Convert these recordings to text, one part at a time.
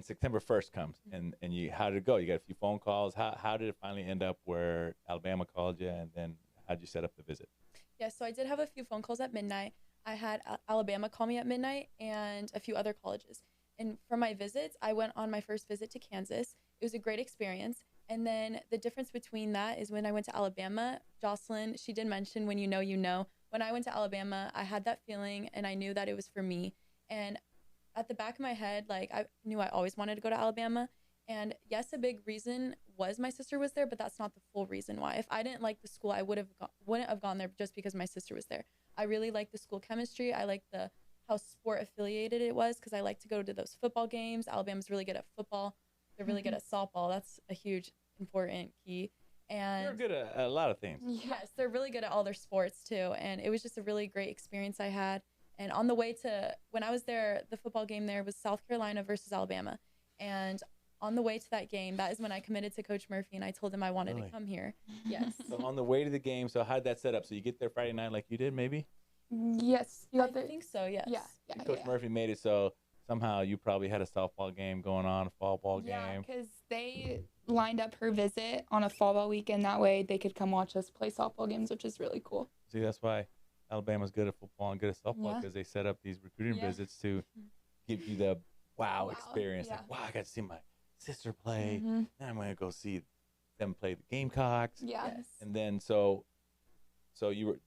September 1st comes, and how did it go? You got a few phone calls. How did it finally end up where Alabama called you, and then how'd you set up the visit? Yeah, so I did have a few phone calls at midnight. I had Alabama call me at midnight and a few other colleges. And for my visits, I went on my first visit to Kansas. It was a great experience. And then the difference between that is when I went to Alabama, Jocelyn, she did mention when you know, you know. When I went to Alabama, I had that feeling and I knew that it was for me. And at the back of my head, like I knew I always wanted to go to Alabama. And yes, a big reason was my sister was there, but that's not the full reason why. If I didn't like the school, I wouldn't have gone there just because my sister was there. I really liked the school chemistry. I liked how sport affiliated it was because I like to go to those football games. Alabama's really good at football. They're really good at softball. That's a huge important key. And You're good at a lot of things. yes, they're really good at all their sports too. And it was just a really great experience I had. And on the way to when I was there, the football game there was South Carolina versus Alabama. And on the way to that game, that is when I committed to Coach Murphy and I told him I wanted to come here. Yes. So on the way to the game, so how'd that set up? So you get there Friday night like you did, maybe? Yes, you got I think so, yes. Yeah, Coach Murphy made it so somehow you probably had a softball game going on, a fall ball Yeah, game. because they lined up her visit on a fall ball weekend. That way they could come watch us play softball games, which is really cool. See, that's why Alabama's good at football and good at softball Yeah. because they set up these recruiting visits to give you the wow experience. Like, wow, I got to see my sister play. Then I'm going to go see them play the Gamecocks. Yeah. Yes. And then so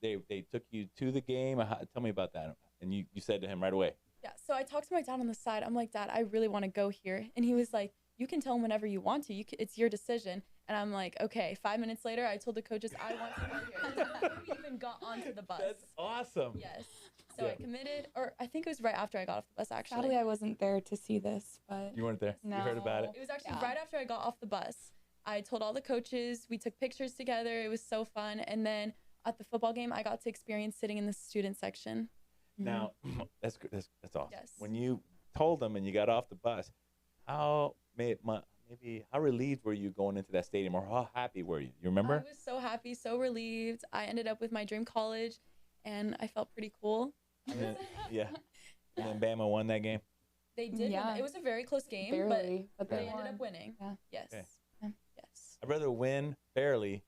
they took you to the game. Tell me about that. And you said to him right away. Yeah, so I talked to my dad on the side. I'm like, Dad, I really want to go here. And he was like, you can tell him whenever you want to. It's your decision. And I'm like, okay. 5 minutes later, I told the coaches I want to go here. Before we even got onto the bus. That's awesome. Yes. So I committed, or I think it was right after I got off the bus, actually. Sadly, I wasn't there to see this, but You weren't there. No. You heard about it. It was actually right after I got off the bus. I told all the coaches. We took pictures together. It was so fun. And then at the football game, I got to experience sitting in the student section. Now, that's good. That's awesome. Yes. When you told them and you got off the bus, how relieved were you going into that stadium, or how happy were you? You remember? I was so happy, so relieved. I ended up with my dream college, and I felt pretty cool. And then, and then Bama won that game. They did. Yeah. Win. It was a very close game, barely, but they they ended won. up winning. Yeah. Yes. Okay. Yes. I'd rather win barely,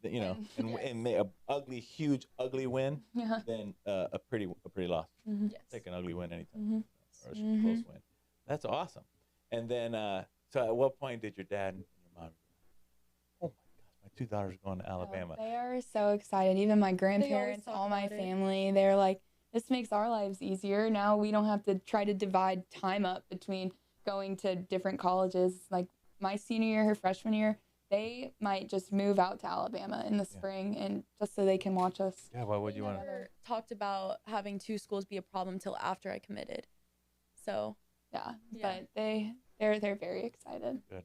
and make a huge, ugly win Yeah. than a pretty loss. Yes. Take an ugly win anytime, or a close win. That's awesome. And then, so at what point did your dad and your mom? Oh my gosh, my two daughters are going to Alabama. They are so excited. Even my grandparents, talk all my about it. family, they're like, this makes our lives easier. Now we don't have to try to divide time up between going to different colleges. Like my senior year, her freshman year, they might just move out to Alabama in the spring and just so they can watch us. Yeah, why would you want to? Never talked about having two schools be a problem till after I committed. So Yeah. But they're very excited. Good.